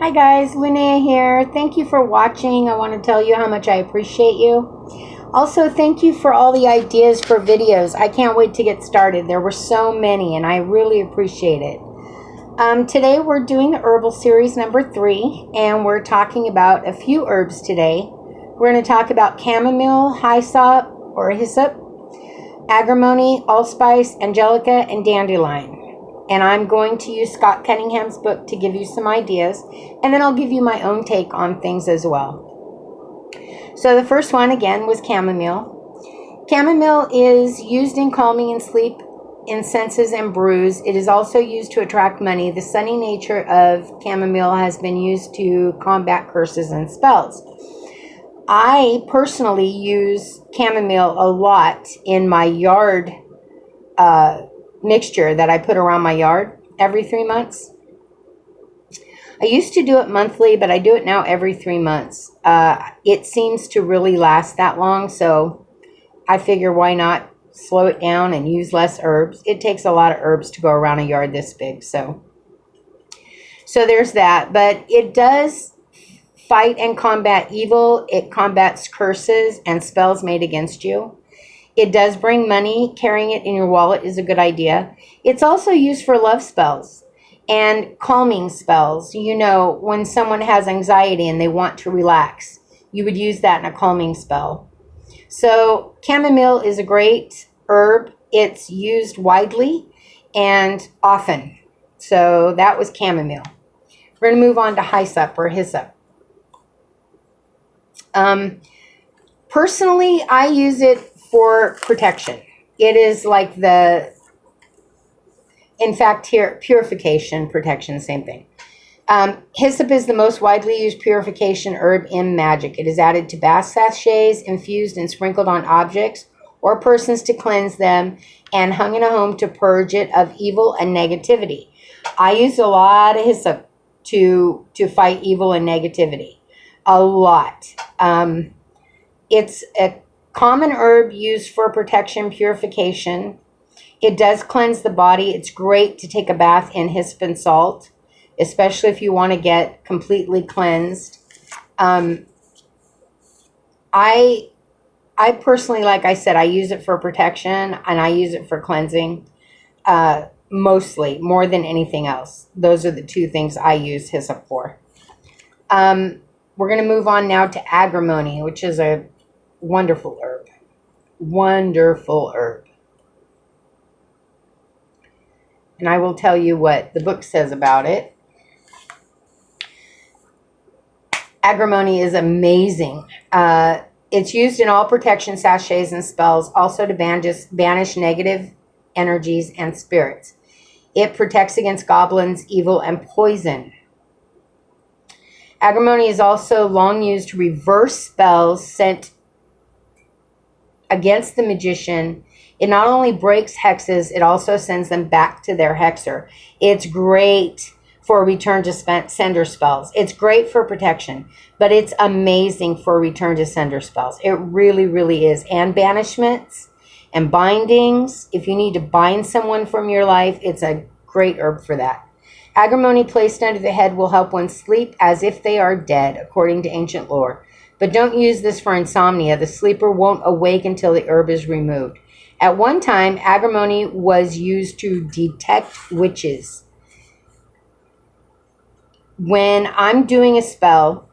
Hi guys, Linnea here. Thank you for watching. I want to tell you how much I appreciate you. Also, thank you for all the ideas for videos. I can't wait to get started. There were so many and I really appreciate it. Today we're doing the Herbal Series number 3 and we're talking about a few herbs today. We're going to talk about chamomile, hyssop or hyssop, agrimony, allspice, angelica, and dandelion. And I'm going to use Scott Cunningham's book to give you some ideas, and then I'll give you my own take on things as well. So the first one, again, was chamomile. Chamomile is used in calming and sleep incenses and brews. It is also used to attract money. The sunny nature of chamomile has been used to combat curses and spells. I personally use chamomile a lot in my yard mixture that I put around my yard every 3 months. I used to do it monthly, but I do it now every 3 months. It seems to really last that long, so I figure why not slow it down and use less herbs. It takes a lot of herbs to go around a yard this big, so there's that. But it does fight and combat evil. It combats curses and spells made against you. It does bring money. Carrying it in your wallet is a good idea. It's also used for love spells and calming spells. You know, when someone has anxiety and they want to relax, you would use that in a calming spell. So chamomile is a great herb. It's used widely and often. So that was chamomile. We're going to move on to hyssop or hyssop. Personally, I use it for protection. It is like in fact, here, purification, protection, same thing. Hyssop is the most widely used purification herb in magic. It is added to bath sachets, infused and sprinkled on objects or persons to cleanse them, and hung in a home to purge it of evil and negativity. I use a lot of hyssop to fight evil and negativity. A lot. It's a common herb used for protection, purification. It does cleanse the body. It's great to take a bath in hyssop and salt, especially if you want to get completely cleansed. I personally, like I said, I use it for protection and I use it for cleansing, mostly, more than anything else. Those are the two things I use hyssop for. We're going to move on now to agrimony, which is a wonderful herb. Wonderful herb. And I will tell you what the book says about it. Agrimony is amazing. It's used in all protection sachets and spells, also to banish negative energies and spirits. It protects against goblins, evil, and poison. Agrimony is also long used to reverse spells sent against the magician. It not only breaks hexes, it also sends them back to their hexer. It's great for return to sender spells. It's great for protection, but it's amazing for return to sender spells. It really, really is. And banishments and bindings. If you need to bind someone from your life, it's a great herb for that. Agrimony placed under the head will help one sleep as if they are dead, according to ancient lore. But don't use this for insomnia. The sleeper won't awake until the herb is removed. At one time, agrimony was used to detect witches. When I'm doing a spell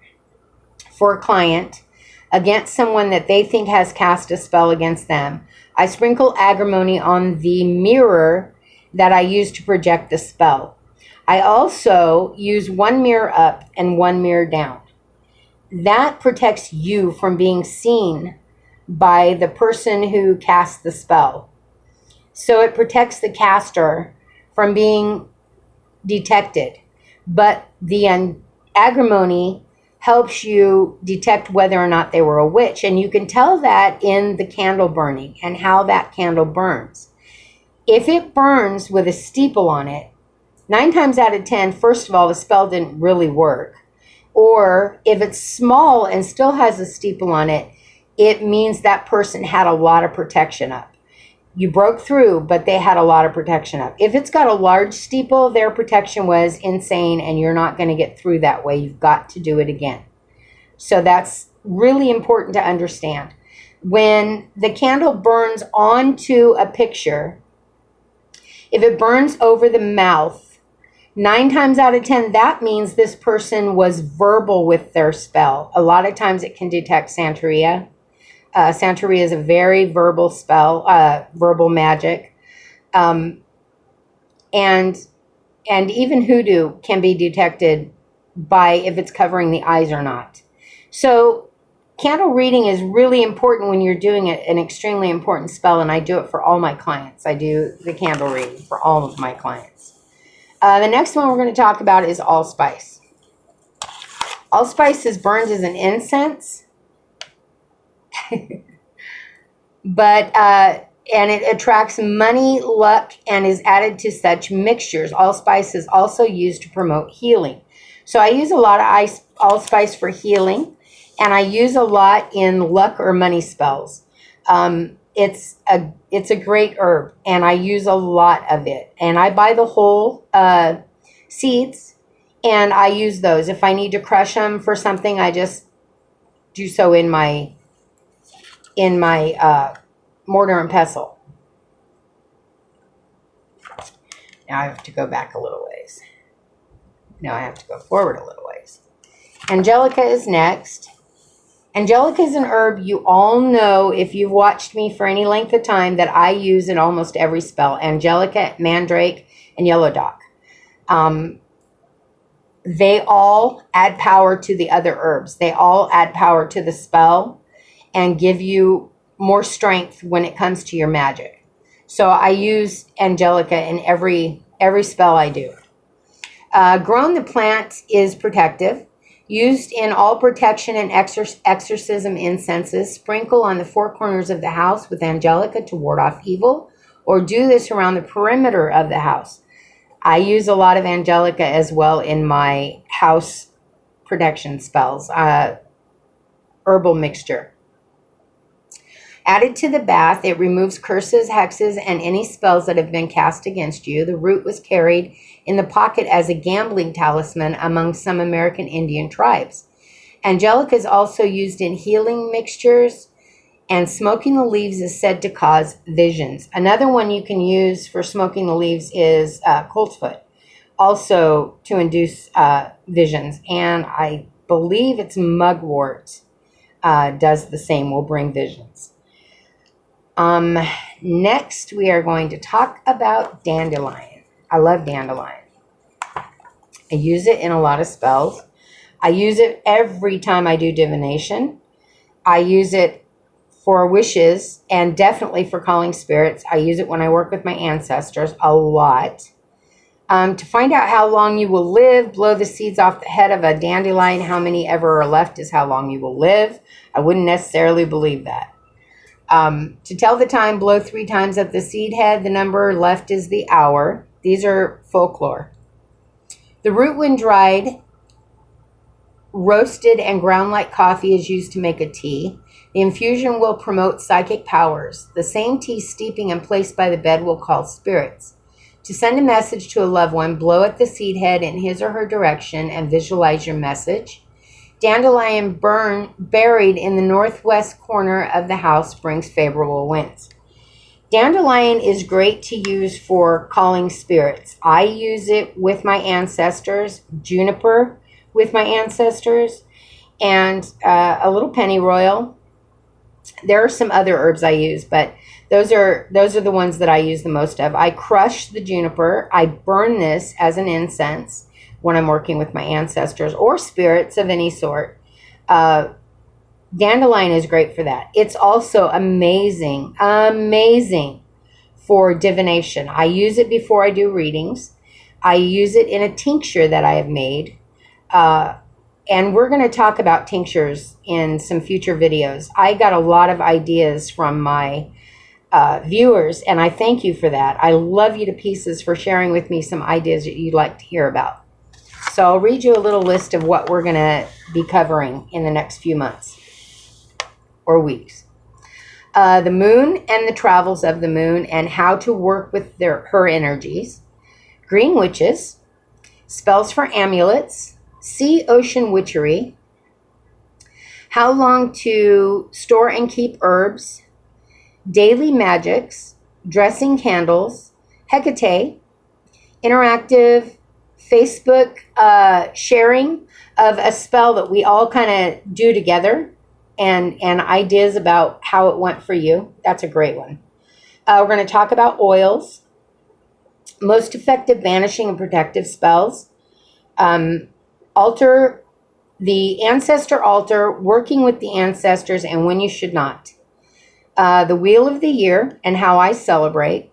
for a client against someone that they think has cast a spell against them, I sprinkle agrimony on the mirror that I use to project the spell. I also use one mirror up and one mirror down. That protects you from being seen by the person who casts the spell. So it protects the caster from being detected. But the agrimony helps you detect whether or not they were a witch. And you can tell that in the candle burning and how that candle burns. If it burns with a steeple on it, 9 times out of 10, first of all, the spell didn't really work. Or if it's small and still has a steeple on it, it means that person had a lot of protection up. You broke through, but they had a lot of protection up. If it's got a large steeple, their protection was insane, and you're not going to get through that way. You've got to do it again. So that's really important to understand. When the candle burns onto a picture, if it burns over the mouth, 9 times out of 10, that means this person was verbal with their spell. A lot of times it can detect Santeria. Santeria is a very verbal spell, verbal magic. And even hoodoo can be detected by if it's covering the eyes or not. So candle reading is really important when you're doing an extremely important spell, and I do it for all my clients. I do the candle reading for all of my clients. The next one we're going to talk about is allspice. Allspice is burned as an incense, but and it attracts money, luck, and is added to such mixtures. Allspice is also used to promote healing. So I use a lot of allspice for healing, and I use a lot in luck or money spells. It's a great herb, and I use a lot of it. And I buy the whole seeds, and I use those. If I need to crush them for something, I just do so in my mortar and pestle. Now I have to go back a little ways. Now I have to go forward a little ways. Angelica is next. Angelica is an herb you all know if you've watched me for any length of time that I use in almost every spell. Angelica, Mandrake, and Yellow Dock. They all add power to the other herbs. They all add power to the spell and give you more strength when it comes to your magic. So I use Angelica in every spell I do. Grown, the plant is protective. Used in all protection and exorcism incenses. Sprinkle on the 4 corners of the house with Angelica to ward off evil, or do this around the perimeter of the house. I use a lot of Angelica as well in my house protection spells. Herbal mixture. Added to the bath, it removes curses, hexes, and any spells that have been cast against you. The root was carried in the pocket as a gambling talisman among some American Indian tribes. Angelica is also used in healing mixtures, and smoking the leaves is said to cause visions. Another one you can use for smoking the leaves is coltsfoot, also to induce visions. And I believe it's mugwort does the same, will bring visions. Next, we are going to talk about dandelion. I love dandelion. I use it in a lot of spells. I use it every time I do divination. I use it for wishes and definitely for calling spirits. I use it when I work with my ancestors a lot. To find out how long you will live, blow the seeds off the head of a dandelion. How many ever are left is how long you will live. I wouldn't necessarily believe that. To tell the time, blow 3 times at the seed head. The number left is the hour. These are folklore. The root, when dried, roasted, and ground like coffee, is used to make a tea. The infusion will promote psychic powers. The same tea steeping and placed by the bed will call spirits. To send a message to a loved one, blow at the seed head in his or her direction and visualize your message. Dandelion buried in the northwest corner of the house brings favorable winds. Dandelion is great to use for calling spirits. I use it with my ancestors, juniper with my ancestors, and a little pennyroyal. There are some other herbs I use, but those are the ones that I use the most of. I crush the juniper. I burn this as an incense when I'm working with my ancestors or spirits of any sort. Dandelion is great for that. It's also amazing for divination. I use it before I do readings. I use it in a tincture that I have made. And we're going to talk about tinctures in some future videos. I got a lot of ideas from my viewers, and I thank you for that. I love you to pieces for sharing with me some ideas that you'd like to hear about. So I'll read you a little list of what we're going to be covering in the next few months or weeks. the moon and the travels of the moon and how to work with her energies, green witches, spells for amulets, sea ocean witchery, how long to store and keep herbs, daily magics, dressing candles, Hecate, interactive Facebook sharing of a spell that we all kind of do together, and ideas about how it went for you. That's a great one. We're going to talk about oils, most effective banishing and protective spells, altar, the ancestor altar, working with the ancestors and when you should not, the wheel of the year and how I celebrate,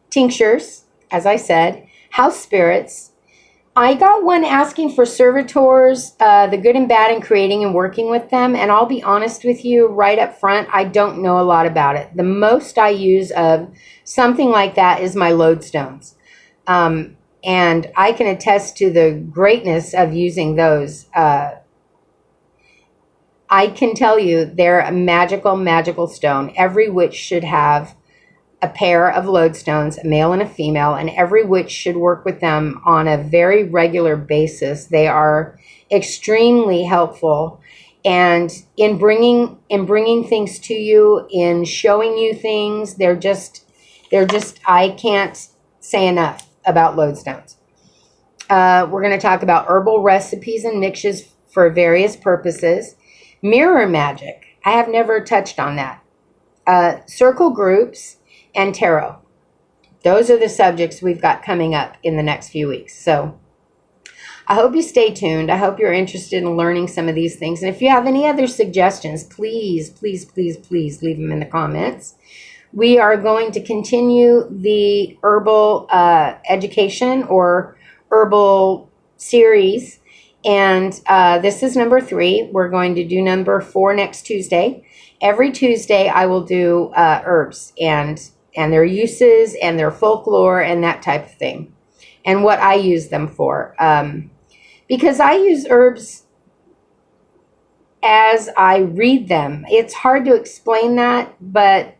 tinctures, as I said, house spirits. I got one asking for servitors, the good and bad in creating and working with them. And I'll be honest with you right up front, I don't know a lot about it. The most I use of something like that is my lodestones. And I can attest to the greatness of using those. I can tell you they're a magical, magical stone. Every witch should have a pair of lodestones, a male and a female, and every witch should work with them on a very regular basis. They are extremely helpful, and in bringing things to you, in showing you things, they're just I can't say enough about lodestones. We're going to talk about herbal recipes and mixtures for various purposes, mirror magic. I have never touched on that. Circle groups and tarot. Those are the subjects we've got coming up in the next few weeks. So I hope you stay tuned. I hope you're interested in learning some of these things. And if you have any other suggestions, please, please, please, please leave them in the comments. We are going to continue the herbal education or herbal series. And this is number 3. We're going to do number 4 next Tuesday. Every Tuesday I will do herbs and their uses and their folklore and that type of thing, and what I use them for. Because I use herbs as I read them. It's hard to explain that, but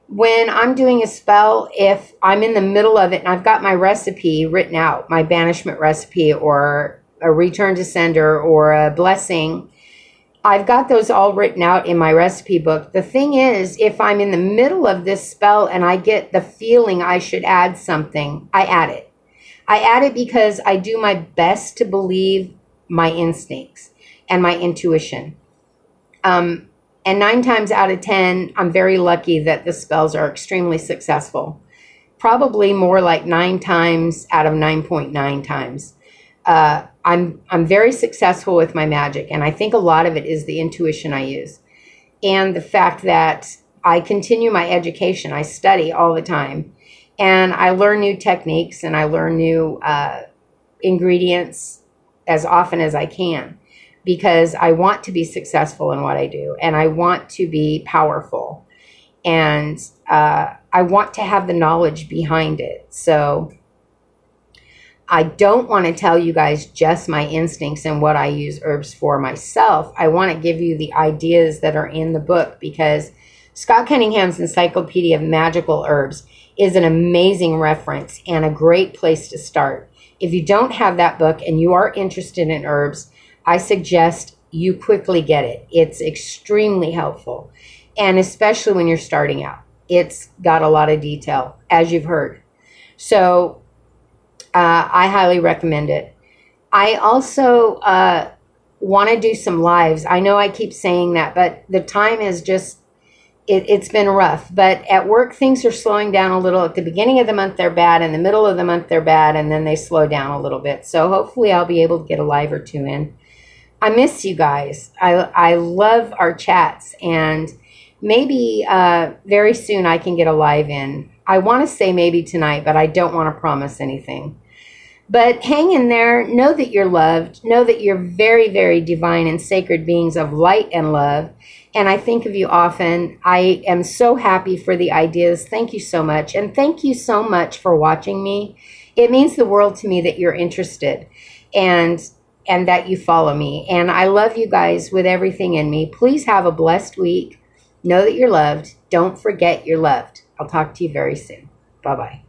when I'm doing a spell, if I'm in the middle of it and I've got my recipe written out, my banishment recipe or a return to sender or a blessing, I've got those all written out in my recipe book. The thing is, if I'm in the middle of this spell and I get the feeling I should add something, I add it. I add it because I do my best to believe my instincts and my intuition. And 9 times out of 10, I'm very lucky that the spells are extremely successful. Probably more like 9 times out of 9.9 times. I'm very successful with my magic, and I think a lot of it is the intuition I use and the fact that I continue my education. I study all the time, and I learn new techniques and I learn new ingredients as often as I can, because I want to be successful in what I do, and I want to be powerful, and I want to have the knowledge behind it. So I don't want to tell you guys just my instincts and what I use herbs for myself. I want to give you the ideas that are in the book, because Scott Cunningham's Encyclopedia of Magical Herbs is an amazing reference and a great place to start. If you don't have that book and you are interested in herbs, I suggest you quickly get it. It's extremely helpful, and especially when you're starting out. It's got a lot of detail, as you've heard. So I highly recommend it. I also want to do some lives. I know I keep saying that, but the time is just, it's been rough. But at work, things are slowing down a little. At the beginning of the month, they're bad. In the middle of the month, they're bad. And then they slow down a little bit. So hopefully I'll be able to get a live or 2 in. I miss you guys. I love our chats. And maybe very soon I can get a live in. I want to say maybe tonight, but I don't want to promise anything. But hang in there. Know that you're loved. Know that you're very, very divine and sacred beings of light and love. And I think of you often. I am so happy for the ideas. Thank you so much. And thank you so much for watching me. It means the world to me that you're interested and that you follow me. And I love you guys with everything in me. Please have a blessed week. Know that you're loved. Don't forget you're loved. I'll talk to you very soon. Bye-bye.